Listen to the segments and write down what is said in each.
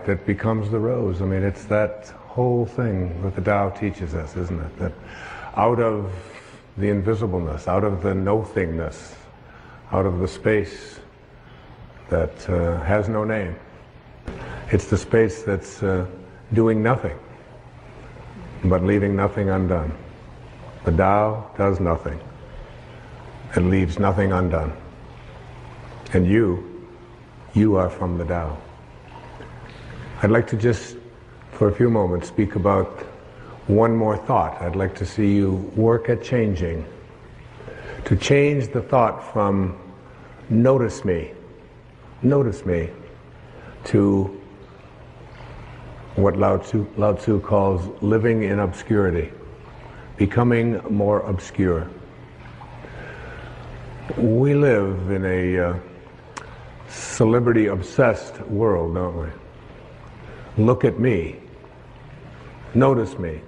that becomes the rose. I mean, it's that whole thing that the Tao teaches us, isn't it? That out of the invisibleness, out of the no-thingness, out of the space that has no name, it's the space that's doing nothing, but leaving nothing undone. The Tao does nothing and leaves nothing undone. And you are from the Tao. I'd like to just, for a few moments, speak about one more thought. I'd like to see you work at changing. To change the thought from notice me, to what Lao Tzu calls living in obscurity, becoming more obscure. We live in a celebrity-obsessed world, don't we? Look at me. Notice me.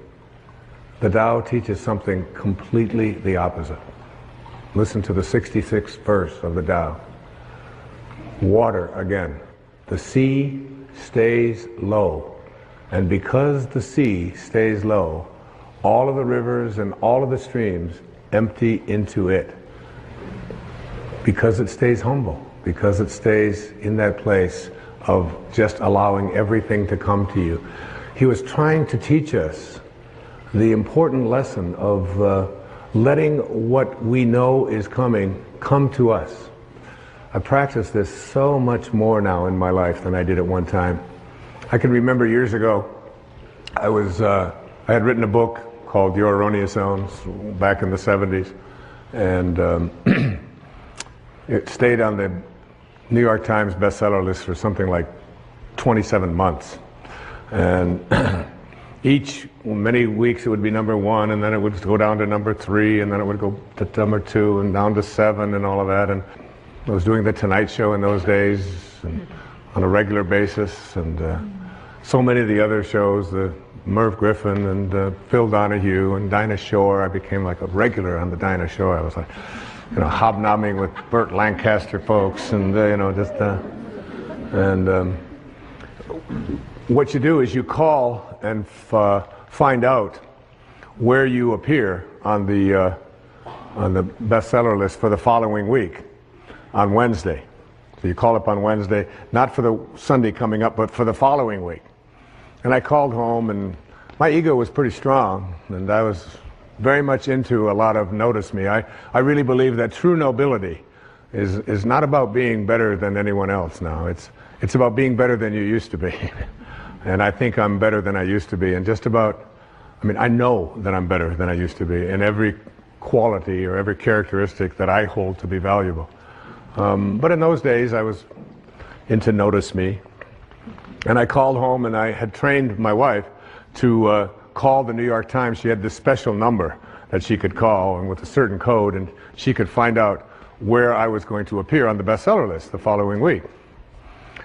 The Tao teaches something completely the opposite. Listen to the 66th verse of the Tao. Water again. The sea stays low. And because the sea stays low, all of the rivers and all of the streams empty into it. Because it stays humble. Because it stays in that place of just allowing everything to come to you. He was trying to teach us the important lesson of letting what we know is coming come to us. I practice this so much more now in my life than I did at one time. I can remember years ago, I had written a book called Your Erroneous Zones back in the 70s, and it stayed on the New York Times bestseller list for something like 27 months. And many weeks it would be number 1, and then it would go down to number 3, and then it would go to number 2, and down to 7, and all of that. And I was doing The Tonight Show in those days, and on a regular basis, and so many of the other shows, the Merv Griffin and Phil Donahue and Dinah Shore. I became like a regular on the Dinah Shore. I was like, hobnobbing with Burt Lancaster folks, and what you do is you call and find out where you appear on the bestseller list for the following week on Wednesday. So you call up on Wednesday, not for the Sunday coming up, but for the following week. And I called home, and my ego was pretty strong, and I was very much into a lot of notice me. I really believe that true nobility is not about being better than anyone else now. It's about being better than you used to be. And I think I'm better than I used to be. And I know that I'm better than I used to be in every quality or every characteristic that I hold to be valuable. But in those days I was into notice me. And I called home, and I had trained my wife to call the New York Times. She had this special number that she could call, and with a certain code, and she could find out where I was going to appear on the bestseller list the following week.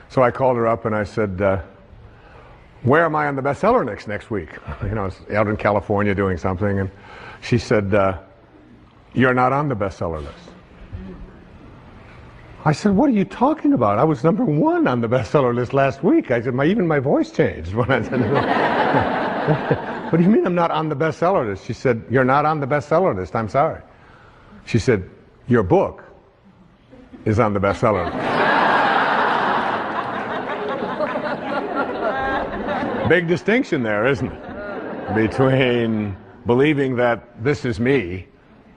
So I called her up and I said, where am I on the bestseller list next week? I was out in California doing something, and she said, you're not on the bestseller list. I said, what are you talking about? I was number 1 on the bestseller list last week. I said, even my voice changed when I said, what do you mean I'm not on the bestseller list? She said, you're not on the bestseller list. I'm sorry. She said, your book is on the bestseller list. Big distinction there, isn't it? Between believing that this is me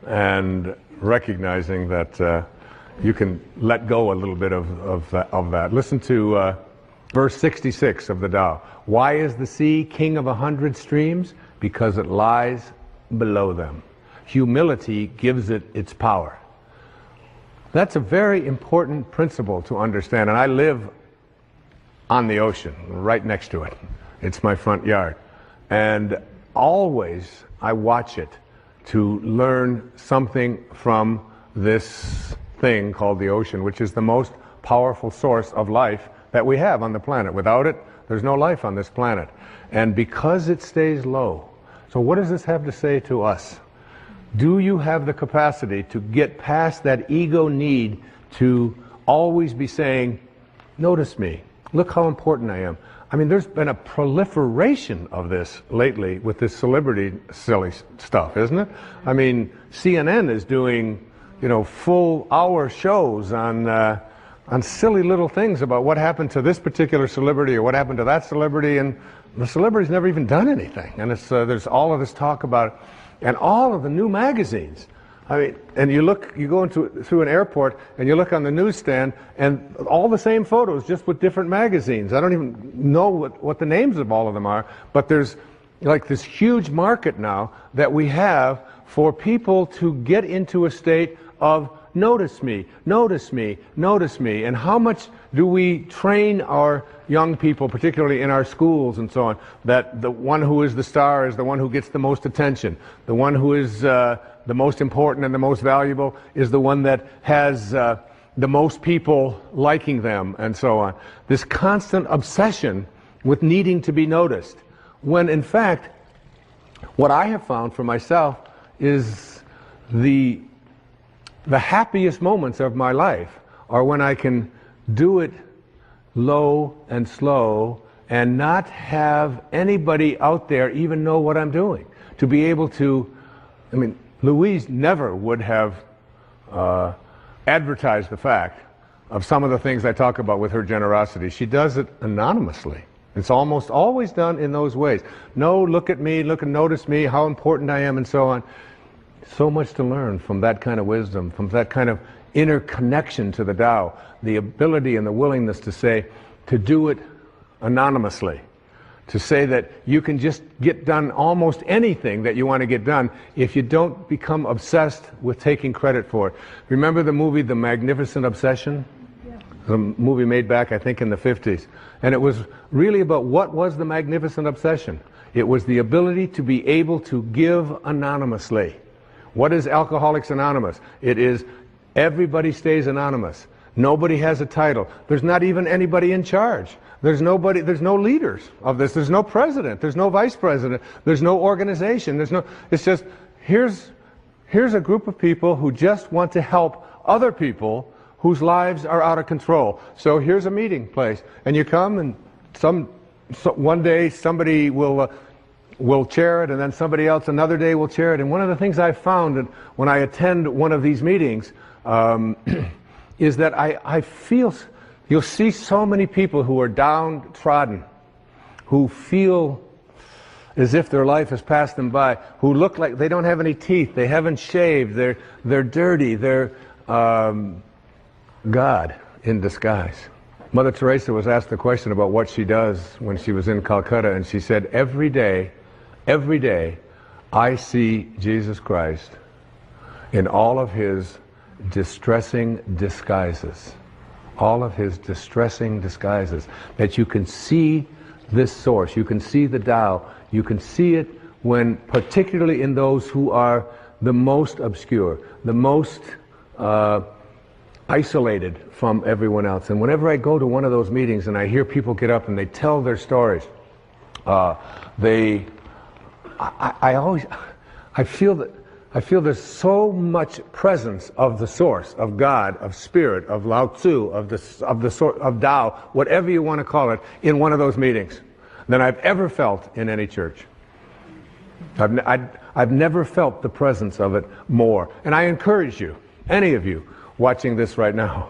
and recognizing that you can let go a little bit of that. Listen to verse 66 of the Tao. Why is the sea king of 100 streams? Because it lies below them. Humility gives it its power. That's a very important principle to understand. And I live on the ocean, right next to it. It's my front yard. And always I watch it to learn something from this thing called the ocean, which is the most powerful source of life that we have on the planet. Without it, there's no life on this planet. And because it stays low, so what does this have to say to us? Do you have the capacity to get past that ego need to always be saying, notice me, look how important I am. I mean, there's been a proliferation of this lately with this celebrity silly stuff, isn't it? I mean, CNN is doing, full hour shows on silly little things about what happened to this particular celebrity or what happened to that celebrity, and the celebrity's never even done anything. And there's all of this talk about it, and all of the new magazines. I mean, and you go through an airport and you look on the newsstand and all the same photos, just with different magazines. I don't even know what the names of all of them are, but there's like this huge market now that we have for people to get into a state of notice me, notice me, notice me. And how much do we train our young people, particularly in our schools and so on, that the one who is the star is the one who gets the most attention. The one who is the most important and the most valuable is the one that has the most people liking them, and so on. This constant obsession with needing to be noticed, when in fact what I have found for myself is the happiest moments of my life are when I can do it low and slow and not have anybody out there even know what I'm doing. To be able to, Louise never would have advertised the fact of some of the things I talk about with her generosity. She does it anonymously. It's almost always done in those ways. No, look at me, look and notice me, how important I am, and so on. So much to learn from that kind of wisdom, from that kind of inner connection to the Tao, the ability and the willingness to do it anonymously. To say that you can just get done almost anything that you want to get done if you don't become obsessed with taking credit for it. Remember the movie The Magnificent Obsession? Yeah. The movie made back, I think, in the 50s. And it was really about what was the magnificent obsession. It was the ability to be able to give anonymously. What is Alcoholics Anonymous? It is everybody stays anonymous. Nobody has a title. There's not even anybody in charge. There's no leaders of this. There's no president. There's no vice president. There's no organization. It's just, here's a group of people who just want to help other people whose lives are out of control. So here's a meeting place. And you come and one day somebody will chair it, and then somebody else another day will chair it. And one of the things I've found when I attend one of these meetings is that I feel, you'll see so many people who are downtrodden, who feel as if their life has passed them by, who look like they don't have any teeth, they haven't shaved, they're dirty, they're God in disguise. Mother Teresa was asked the question about what she does when she was in Calcutta, and she said, every day, I see Jesus Christ in all of his distressing disguises. All of his distressing disguises. That you can see this source, you can see the Tao, you can see it when, particularly in those who are the most obscure, the most isolated from everyone else. And whenever I go to one of those meetings and I hear people get up and they tell their stories, I feel there's so much presence of the source, of God, of spirit, of Lao Tzu, of Tao, whatever you want to call it, in one of those meetings than I've ever felt in any church. I've never felt the presence of it more. And I encourage you, any of you watching this right now,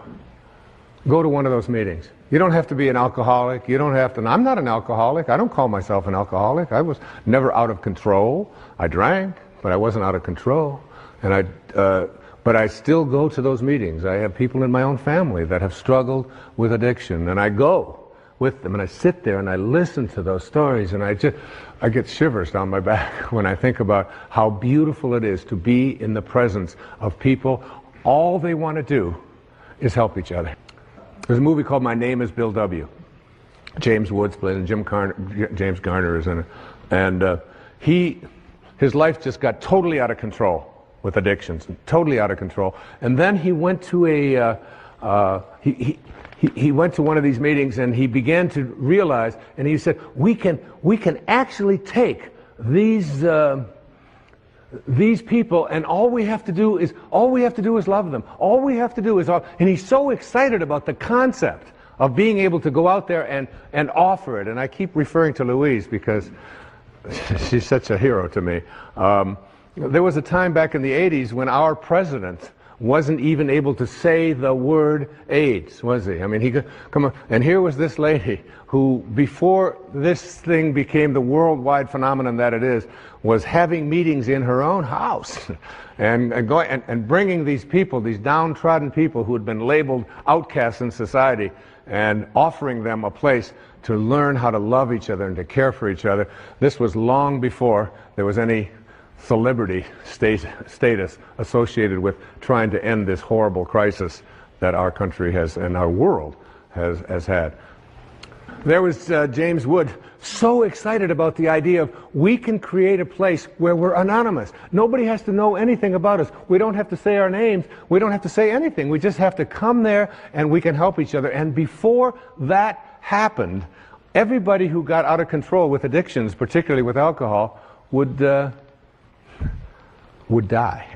go to one of those meetings. You don't have to be an alcoholic. You don't have to. I'm not an alcoholic. I don't call myself an alcoholic. I was never out of control. I drank, but I wasn't out of control. And but I still go to those meetings. I have people in my own family that have struggled with addiction, and I go with them, and I sit there and I listen to those stories, and I get shivers down my back when I think about how beautiful it is to be in the presence of people. All they want to do is help each other. There's a movie called My Name is Bill W. James Woods played it, and James Garner is in it. And his life just got totally out of control with addictions, totally out of control. And then he went to he went to one of these meetings, and he began to realize, and he said, we can actually take these people, and all we have to do is love them. All we have to do is, and he's so excited about the concept of being able to go out there and offer it. And I keep referring to Louise because she's such a hero to me. There was a time back in the 80s when our president wasn't even able to say the word AIDS, was he? I mean, he could come on. And here was this lady who, before this thing became the worldwide phenomenon that it is, was having meetings in her own house and bringing these people, these downtrodden people who had been labeled outcasts in society, and offering them a place to learn how to love each other and to care for each other. This was long before there was any celebrity status associated with trying to end this horrible crisis that our country has and our world has had. There was James Wood, so excited about the idea of we can create a place where we're anonymous. Nobody has to know anything about us. We don't have to say our names. We don't have to say anything. We just have to come there and we can help each other. And before that happened, everybody who got out of control with addictions, particularly with alcohol, would die.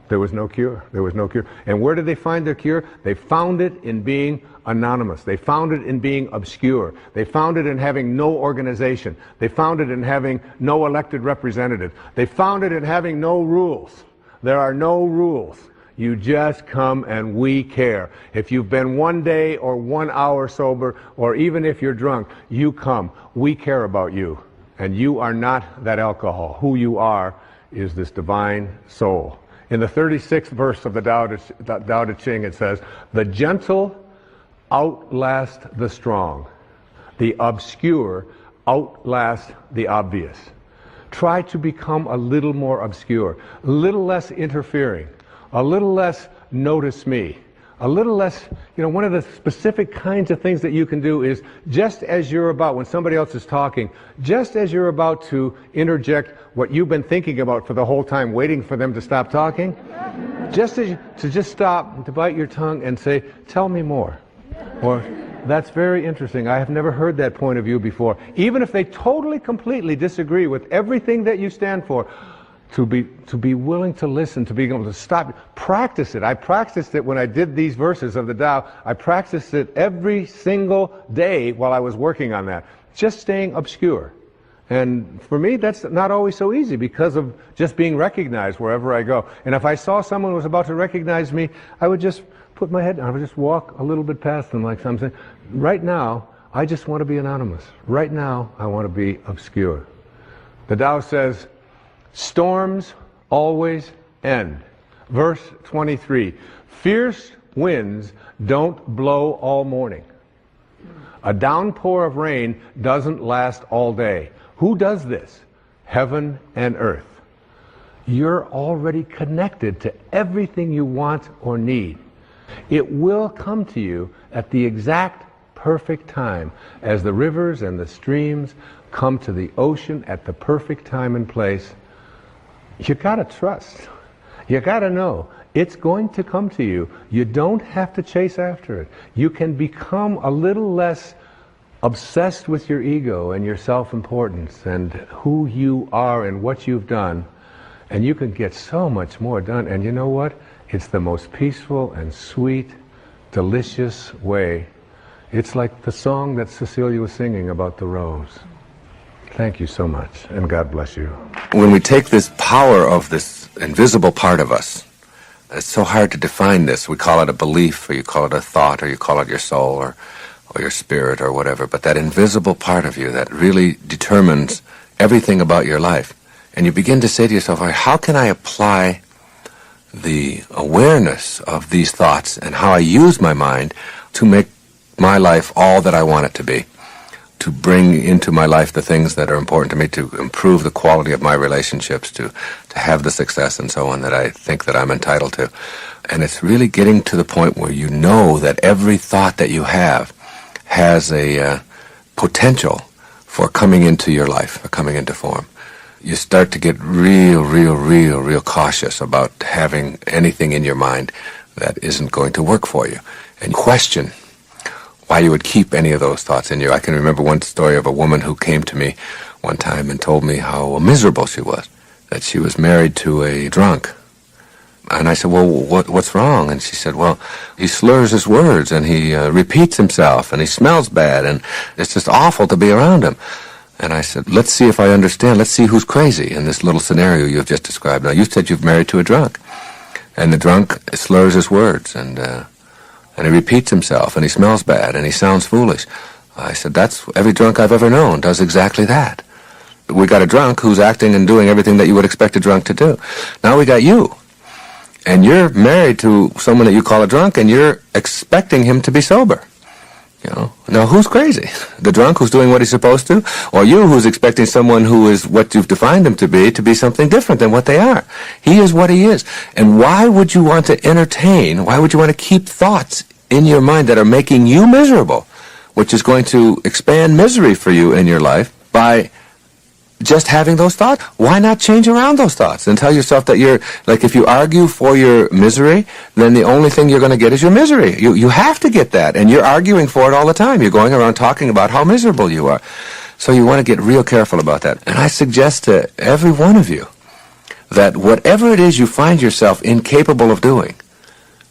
There was no cure. There was no cure. And where did they find their cure? They found it in being anonymous. They found it in being obscure. They found it in having no organization. They found it in having no elected representative. They found it in having no rules. There are no rules. You just come and we care. If you've been 1 day or 1 hour sober, or even if you're drunk, you come. We care about you. And you are not that alcohol. Who you are is this divine soul. In the 36th verse of the Tao Te Ching, it says, "The gentle outlast the strong. The obscure outlast the obvious." Try to become a little more obscure, a little less interfering, a little less notice me, a little less, one of the specific kinds of things that you can do is just as you're about, when somebody else is talking, just as you're about to interject what you've been thinking about for the whole time, waiting for them to stop talking, just stop, to bite your tongue and say, "Tell me more." Or, "That's very interesting. I have never heard that point of view before." Even if they totally, completely disagree with everything that you stand for, to be willing to listen, to be able to stop. Practice it. I practiced it when I did these verses of the Tao. I practiced it every single day while I was working on that. Just staying obscure. And for me, that's not always so easy because of just being recognized wherever I go. And if I saw someone who was about to recognize me, I would just put my head down. I would just walk a little bit past them like something. Right now, I just want to be anonymous. Right now, I want to be obscure. The Tao says, storms always end. Verse 23, fierce winds don't blow all morning. A downpour of rain doesn't last all day. Who does this? Heaven and earth. You're already connected to everything you want or need. It will come to you at the exact perfect time, as the rivers and the streams come to the ocean at the perfect time and place. You gotta trust. You gotta know it's going to come to you. You don't have to chase after it. You can become a little less obsessed with your ego and your self-importance and who you are and what you've done, and you can get so much more done. And you know what? It's the most peaceful and sweet, delicious way. It's like the song that Cecilia was singing about the rose. Thank you so much, and God bless you. When we take this power of this invisible part of us, it's so hard to define this. We call it a belief, or you call it a thought, or you call it your soul, or your spirit, or whatever. But that invisible part of you that really determines everything about your life. And you begin to say to yourself, how can I apply the awareness of these thoughts and how I use my mind to make my life all that I want it to be? To bring into my life the things that are important to me, to improve the quality of my relationships, to have the success and so on that I think that I'm entitled to. And it's really getting to the point where you know that every thought that you have has a potential for coming into your life, for coming into form. You start to get real cautious about having anything in your mind that isn't going to work for you. And question why you would keep any of those thoughts in you. I can remember one story of a woman who came to me one time and told me how miserable she was, that she was married to a drunk, And I said, well, what's wrong? And she said, well, he slurs his words, and he repeats himself, and he smells bad, and it's just awful to be around him. And I said, let's see if I understand. Let's see who's crazy in this little scenario you've just described. Now, you said you've married to a drunk, and the drunk slurs his words, and he repeats himself, and he smells bad, and he sounds foolish. I said, that's every drunk I've ever known does exactly that. We got a drunk who's acting and doing everything that you would expect a drunk to do. Now we got you. And you're married to someone that you call a drunk, and you're expecting him to be sober. You know, now who's crazy? The drunk who's doing what he's supposed to, or you who's expecting someone who is what you've defined him to be something different than what they are? He is what he is. And why would you want to entertain, why would you want to keep thoughts in your mind that are making you miserable, which is going to expand misery for you in your life by just having those thoughts? Why not change around those thoughts and tell yourself that you're, like, if you argue for your misery, then the only thing you're going to get is your misery. You have to get that, and you're arguing for it all the time. You're going around talking about how miserable you are. So you want to get real careful about that. And I suggest to every one of you that whatever it is you find yourself incapable of doing,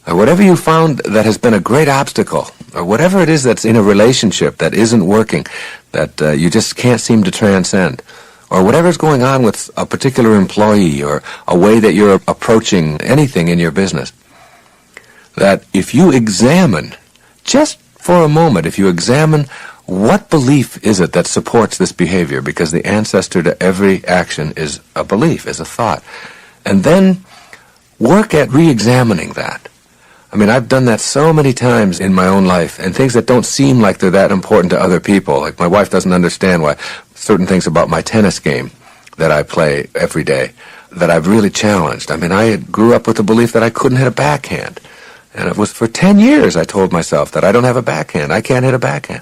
or whatever you found that has been a great obstacle, or whatever it is that's in a relationship that isn't working, that you just can't seem to transcend, or whatever's going on with a particular employee or a way that you're approaching anything in your business, that if you examine, just for a moment, if you examine what belief is it that supports this behavior, because the ancestor to every action is a belief, is a thought, and then work at re-examining that. I mean, I've done that so many times in my own life, and things that don't seem like they're that important to other people. Like, my wife doesn't understand why certain things about my tennis game that I play every day that I've really challenged. I mean, I grew up with the belief that I couldn't hit a backhand. And it was for 10 years I told myself that I don't have a backhand. I can't hit a backhand.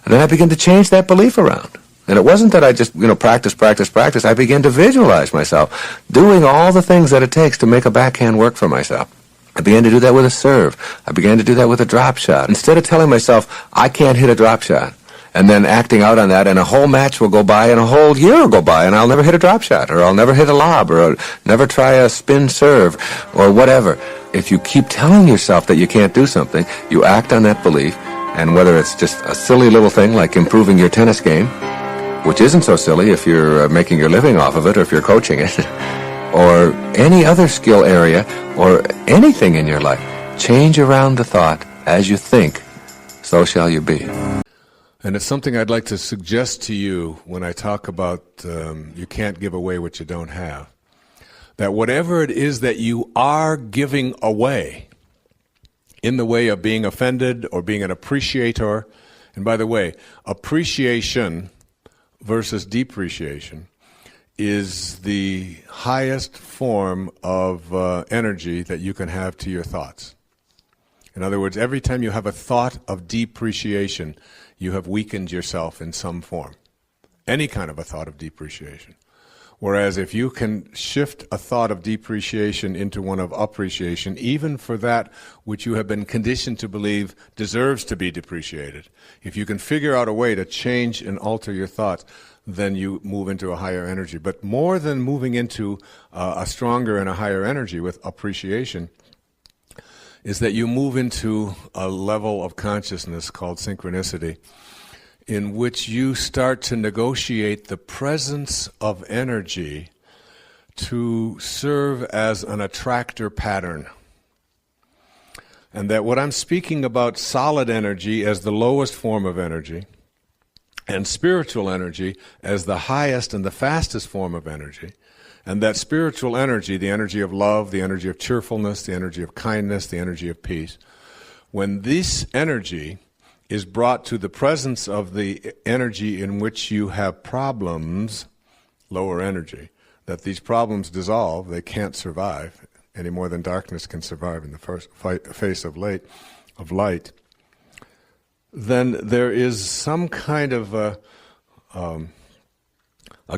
And then I began to change that belief around. And it wasn't that I just, practice. I began to visualize myself doing all the things that it takes to make a backhand work for myself. I began to do that with a serve. I began to do that with a drop shot. Instead of telling myself, I can't hit a drop shot, and then acting out on that, and a whole match will go by, and a whole year will go by, and I'll never hit a drop shot, or I'll never hit a lob, or I'll never try a spin serve, or whatever. If you keep telling yourself that you can't do something, you act on that belief, and whether it's just a silly little thing like improving your tennis game, which isn't so silly if you're making your living off of it, or if you're coaching it, or any other skill area, or anything in your life, change around the thought, as you think, so shall you be. And it's something I'd like to suggest to you when I talk about you can't give away what you don't have. That whatever it is that you are giving away in the way of being offended or being an appreciator, and by the way, appreciation versus depreciation is the highest form of energy that you can have to your thoughts. In other words, every time you have a thought of depreciation, you have weakened yourself in some form. Any kind of a thought of depreciation. Whereas if you can shift a thought of depreciation into one of appreciation, even for that which you have been conditioned to believe deserves to be depreciated, if you can figure out a way to change and alter your thoughts, then you move into a higher energy. But more than moving into a stronger and a higher energy with appreciation, is that you move into a level of consciousness called synchronicity, in which you start to negotiate the presence of energy to serve as an attractor pattern. And that what I'm speaking about, solid energy as the lowest form of energy, and spiritual energy as the highest and the fastest form of energy, and that spiritual energy, the energy of love, the energy of cheerfulness, the energy of kindness, the energy of peace, when this energy is brought to the presence of the energy in which you have problems, lower energy, that these problems dissolve, they can't survive any more than darkness can survive in the face of light, then there is some kind of a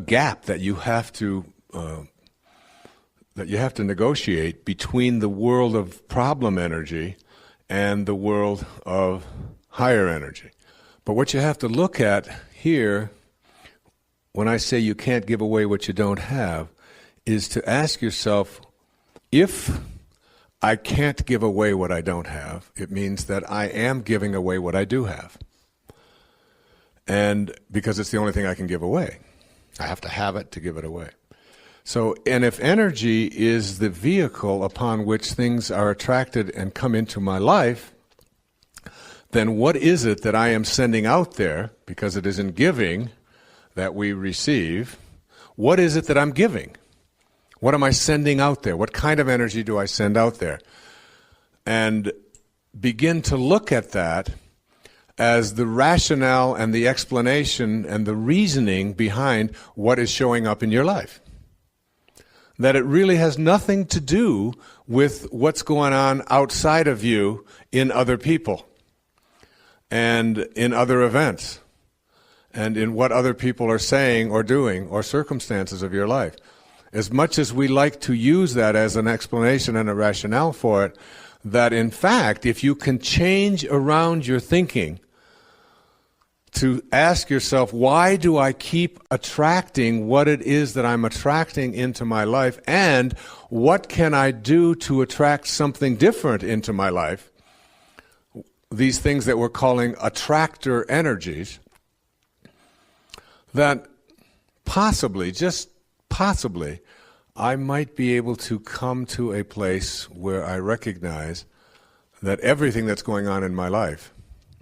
gap that you have to negotiate between the world of problem energy and the world of higher energy. But what you have to look at here, when I say you can't give away what you don't have, is to ask yourself, if I can't give away what I don't have. It means that I am giving away what I do have. And because it's the only thing I can give away. I have to have it to give it away. So, and if energy is the vehicle upon which things are attracted and come into my life, then what is it that I am sending out there? Because it is in giving that we receive. What is it that I'm giving? What am I sending out there? What kind of energy do I send out there? And begin to look at that as the rationale and the explanation and the reasoning behind what is showing up in your life. That it really has nothing to do with what's going on outside of you in other people and in other events and in what other people are saying or doing or circumstances of your life. As much as we like to use that as an explanation and a rationale for it, that in fact, if you can change around your thinking to ask yourself, why do I keep attracting what it is that I'm attracting into my life, and what can I do to attract something different into my life? These things that we're calling attractor energies, that possibly, just possibly, I might be able to come to a place where I recognize that everything that's going on in my life,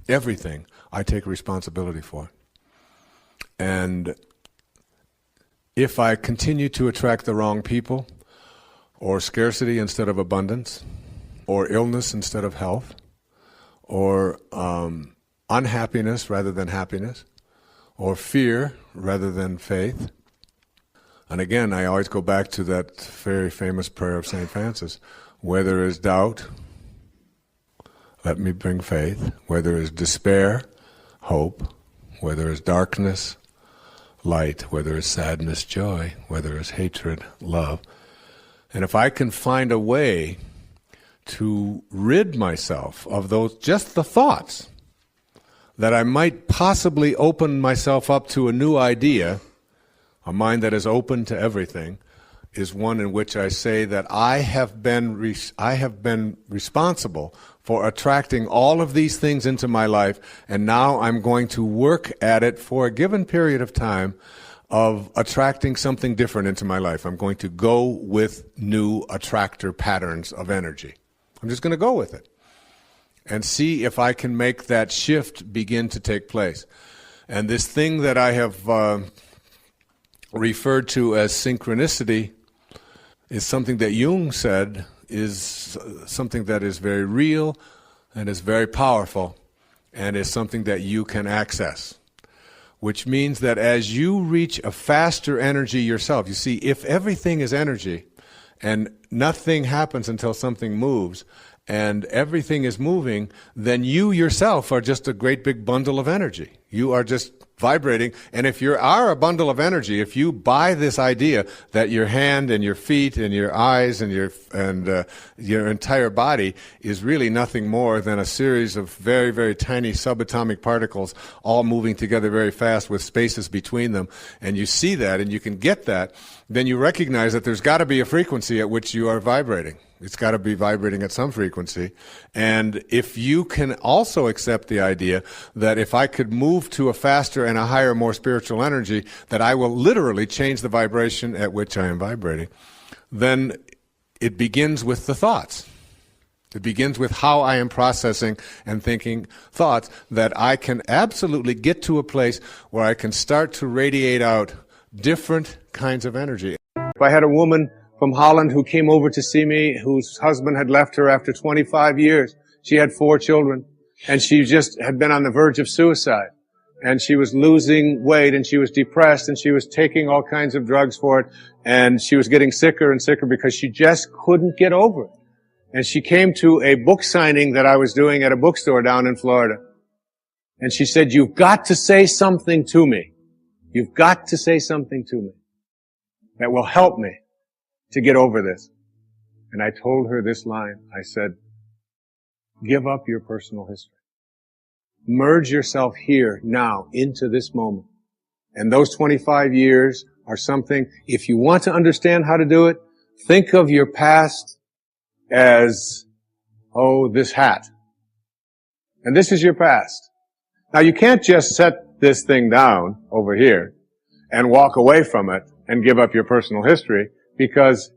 everything, I take responsibility for. And if I continue to attract the wrong people, or scarcity instead of abundance, or illness instead of health, or unhappiness rather than happiness, or fear rather than faith. And again, I always go back to that very famous prayer of St. Francis, where there is doubt, let me bring faith. Where there is despair, hope. Where there is darkness, light. Where there is sadness, joy. Where there is hatred, love. And if I can find a way to rid myself of those, just the thoughts, that I might possibly open myself up to a new idea, a mind that is open to everything, is one in which I say that I have been responsible for attracting all of these things into my life, and now I'm going to work at it for a given period of time of attracting something different into my life. I'm going to go with new attractor patterns of energy. I'm just going to go with it and see if I can make that shift begin to take place. And this thing that I have referred to as synchronicity is something that Jung said is something that is very real and is very powerful and is something that you can access. Which means that as you reach a faster energy yourself, you see, if everything is energy and nothing happens until something moves and everything is moving, then you yourself are just a great big bundle of energy. You are just vibrating, and if you are a bundle of energy, if you buy this idea that your hand and your feet and your eyes and your entire body is really nothing more than a series of very, very tiny subatomic particles all moving together very fast with spaces between them, and you see that and you can get that, then you recognize that there's got to be a frequency at which you are vibrating. It's got to be vibrating at some frequency. And if you can also accept the idea that if I could move to a faster and a higher, more spiritual energy, that I will literally change the vibration at which I am vibrating, then it begins with the thoughts. It begins with how I am processing and thinking thoughts, that I can absolutely get to a place where I can start to radiate out different kinds of energy. If I had a woman from Holland who came over to see me, whose husband had left her after 25 years. She had 4 children, and she just had been on the verge of suicide. And she was losing weight, and she was depressed, and she was taking all kinds of drugs for it, and she was getting sicker and sicker because she just couldn't get over it. And she came to a book signing that I was doing at a bookstore down in Florida. And she said, "You've got to say something to me. You've got to say something to me that will help me to get over this." And I told her this line. I said, "Give up your personal history. Merge yourself here, now, into this moment. And those 25 years are something, if you want to understand how to do it, think of your past as, oh, this hat. And this is your past. Now you can't just set this thing down over here and walk away from it and give up your personal history, because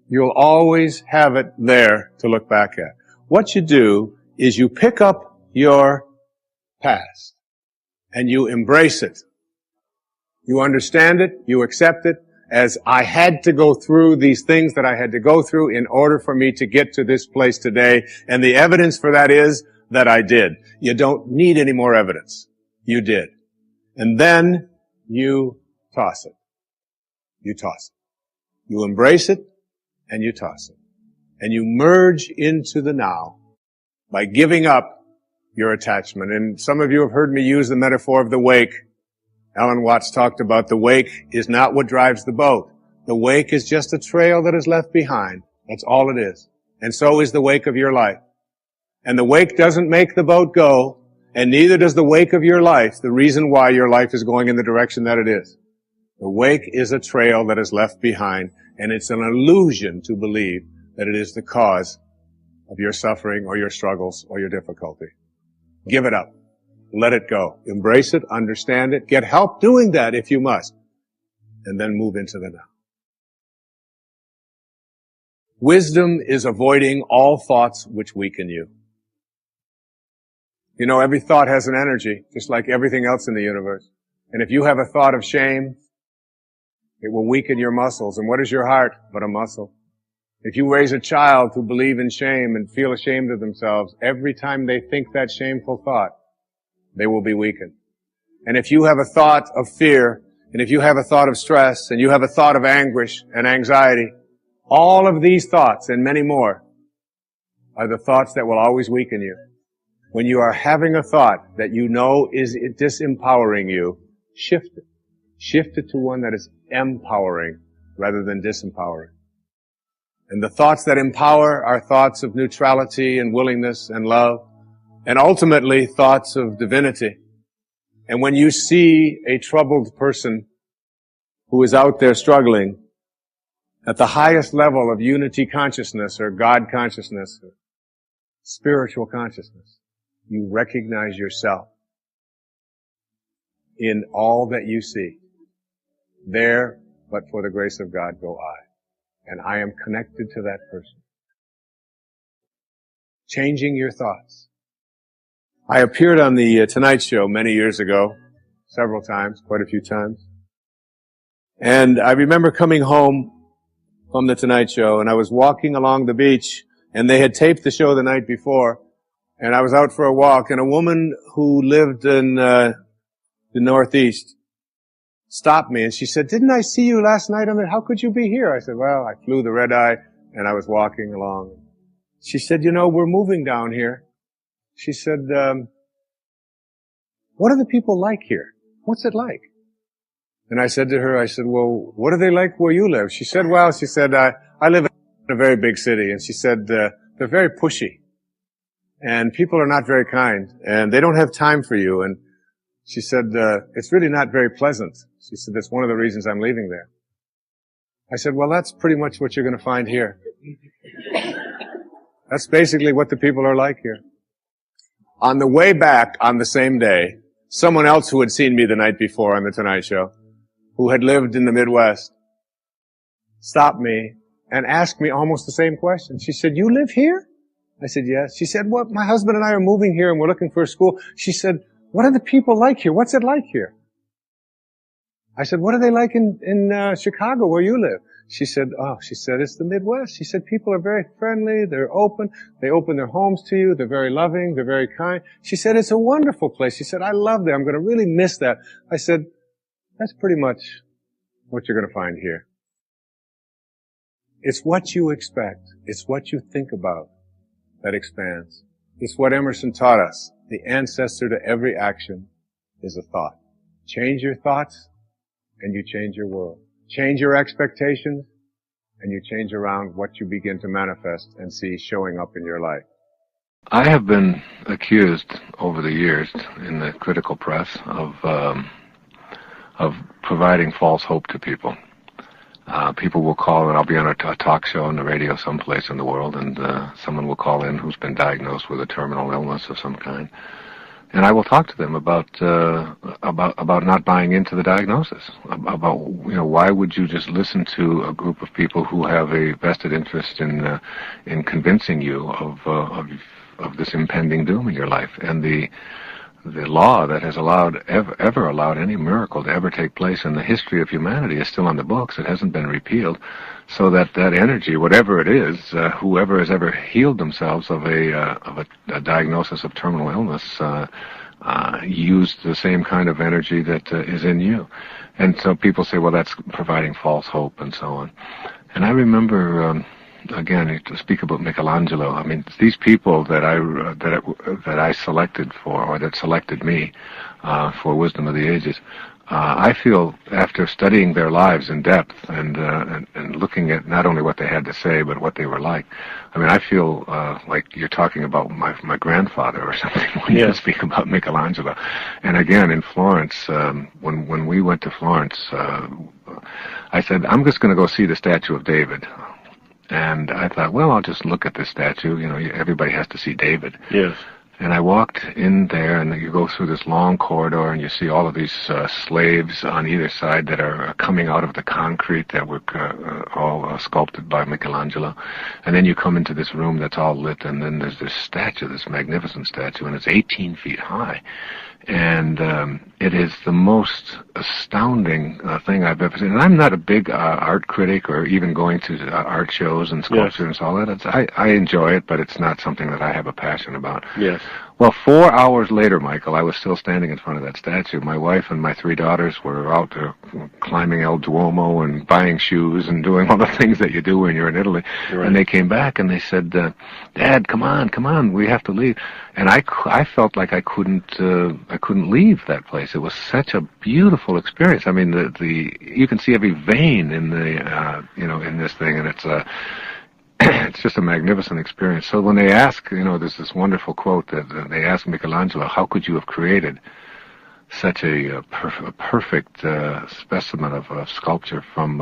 you'll always have it there to look back at. What you do is you pick up your past and you embrace it. You understand it, you accept it, as I had to go through these things that I had to go through in order for me to get to this place today, and the evidence for that is that I did. You don't need any more evidence. You did. And then you toss it. You toss it. You embrace it, and you toss it. And you merge into the now by giving up your attachment. And some of you have heard me use the metaphor of the wake. Alan Watts talked about the wake is not what drives the boat. The wake is just a trail that is left behind. That's all it is. And so is the wake of your life. And the wake doesn't make the boat go, and neither does the wake of your life the reason why your life is going in the direction that it is. The wake is a trail that is left behind, and it's an illusion to believe that it is the cause of your suffering or your struggles or your difficulty. Give it up. Let it go. Embrace it, understand it, get help doing that if you must, and then move into the now. Wisdom is avoiding all thoughts which weaken you. You know, every thought has an energy, just like everything else in the universe. And if you have a thought of shame, it will weaken your muscles. And what is your heart but a muscle? If you raise a child who believe in shame and feel ashamed of themselves, every time they think that shameful thought, they will be weakened. And if you have a thought of fear, and if you have a thought of stress, and you have a thought of anguish and anxiety, all of these thoughts and many more are the thoughts that will always weaken you. When you are having a thought that you know is disempowering you, shift it. Shift it to one that is empowering rather than disempowering. And the thoughts that empower are thoughts of neutrality and willingness and love, and ultimately thoughts of divinity. And when you see a troubled person who is out there struggling at the highest level of unity consciousness or God consciousness, or spiritual consciousness, you recognize yourself in all that you see. There, but for the grace of God, go I. And I am connected to that person. Changing your thoughts. I appeared on the Tonight Show many years ago, several times, quite a few times. And I remember coming home from the Tonight Show, and I was walking along the beach, and they had taped the show the night before, and I was out for a walk, and a woman who lived in the Northeast stopped me, and she said, "Didn't I see you last night on the, how could you be here?" I said, "Well, I flew the red eye, and I was walking along." She said, "You know, we're moving down here." She said, "What are the people like here? What's it like?" And I said to her, I said, "Well, what are they like where you live?" She said, "Well," she said, I live in a very big city." And she said, "They're very pushy. And people are not very kind. And they don't have time for you." And she said, "It's really not very pleasant." She said, "That's one of the reasons I'm leaving there." I said, "Well, that's pretty much what you're going to find here." That's basically what the people are like here. On the way back on the same day, someone else who had seen me the night before on the Tonight Show, who had lived in the Midwest, stopped me and asked me almost the same question. She said, "You live here?" I said, "Yes." She said, "Well, my husband and I are moving here and we're looking for a school." She said, "What are the people like here? What's it like here?" I said, "What are they like in Chicago where you live?" She said, "It's the Midwest." She said, "People are very friendly, they're open, they open their homes to you, they're very loving, they're very kind." She said, "It's a wonderful place." She said, "I love that. I'm going to really miss that." I said, "That's pretty much what you're going to find here." It's what you expect. It's what you think about that expands. It's what Emerson taught us. The ancestor to every action is a thought. Change your thoughts, and you change your world. Change your expectations, and you change around what you begin to manifest and see showing up in your life. I have been accused over the years in the critical press of providing false hope to people. People will call, and I'll be on a talk show on the radio someplace in the world, and someone will call in who's been diagnosed with a terminal illness of some kind, and I will talk to them about not buying into the diagnosis. About why would you just listen to a group of people who have a vested interest in convincing you of this impending doom in your life, and the law that has ever allowed any miracle to ever take place in the history of humanity is still on the books. It hasn't been repealed. So that energy, whatever it is, whoever has ever healed themselves of a diagnosis of terminal illness, used the same kind of energy that is in you. And so people say, well, that's providing false hope and so on. And I remember, again, to speak about Michelangelo, I mean, these people that I selected for, or that selected me for Wisdom of the Ages, I feel, after studying their lives in depth and looking at not only what they had to say, but what they were like, I mean, I feel like you're talking about my grandfather or something when you speak about Michelangelo. And again, in Florence, when we went to Florence, I said, I'm just going to go see the statue of David. And I thought, well, I'll just look at this statue. Everybody has to see David. Yes. And I walked in there, and you go through this long corridor, and you see all of these slaves on either side that are coming out of the concrete that were all sculpted by Michelangelo. And then you come into this room that's all lit, and then there's this statue, this magnificent statue, and it's 18 feet high. And it is the most astounding thing I've ever seen. And I'm not a big art critic or even going to art shows and sculpture and all that. I enjoy it, but it's not something that I have a passion about. Yes. Well, 4 hours later, Michael, I was still standing in front of that statue. My wife and my 3 daughters were out there climbing El Duomo and buying shoes and doing all the things that you do when you're in Italy. Right. And they came back and they said, Dad, come on, we have to leave. And I felt like I couldn't leave that place. It was such a beautiful experience. I mean, you can see every vein in in this thing, and it's just a magnificent experience. So when they ask, there's this wonderful quote that they ask Michelangelo, how could you have created such a perfect specimen of sculpture from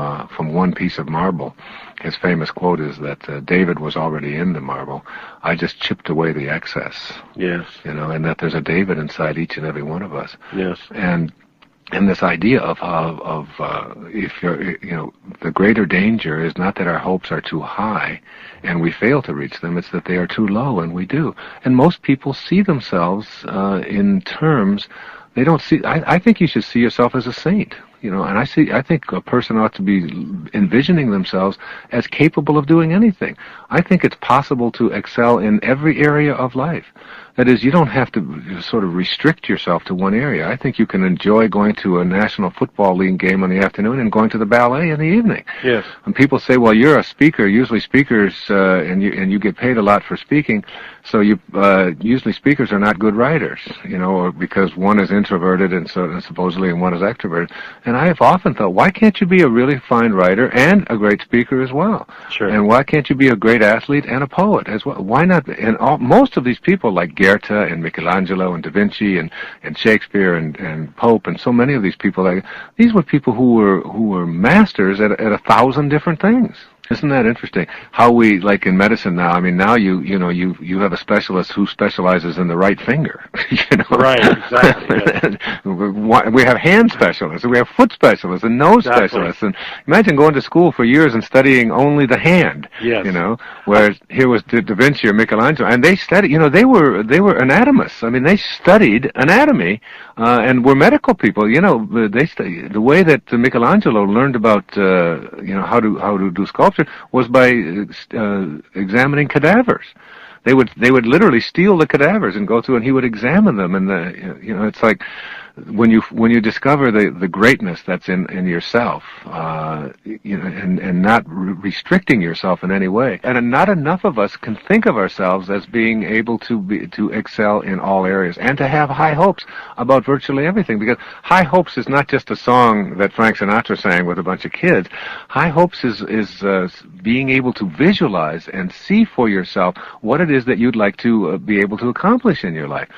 one piece of marble? His famous quote is that David was already in the marble. I just chipped away the excess. Yes. And that there's a David inside each and every one of us. Yes. And this idea of if you're, the greater danger is not that our hopes are too high and we fail to reach them, it's that they are too low and we do. And most people see themselves in terms, they don't see, I think you should see yourself as a saint. And I think a person ought to be envisioning themselves as capable of doing anything. I think it's possible to excel in every area of life. That is, you don't have to sort of restrict yourself to one area. I think you can enjoy going to a National Football League game in the afternoon and going to the ballet in the evening. Yes. And people say, well, you're a speaker. Usually speakers, and you get paid a lot for speaking, so usually speakers are not good writers, or because one is introverted and supposedly and one is extroverted. And I have often thought, why can't you be a really fine writer and a great speaker as well? Sure. And why can't you be a great athlete and a poet as well? Why not? And most of these people, like Goethe and Michelangelo and Da Vinci and Shakespeare and Pope and so many of these people, these were people who were masters at 1,000 different things. Isn't that interesting? How we, like in medicine now, I mean, now you have a specialist who specializes in the right finger. Right, exactly. Yes. We have hand specialists, we have foot specialists, and nose specialists. And imagine going to school for years and studying only the hand. Yes. Whereas here was Da Vinci or Michelangelo, and they studied. They were anatomists. I mean, they studied anatomy and were medical people. They studied the way that Michelangelo learned about how to do sculpture was by examining cadavers. They would literally steal the cadavers and go through, and he would examine them. And it's like when you discover the greatness that's in yourself, and not restricting yourself in any way. And not enough of us can think of ourselves as being able to excel in all areas and to have high hopes about virtually everything. Because high hopes is not just a song that Frank Sinatra sang with a bunch of kids. High hopes is being able to visualize and see for yourself what it is that you'd like to be able to accomplish in your life.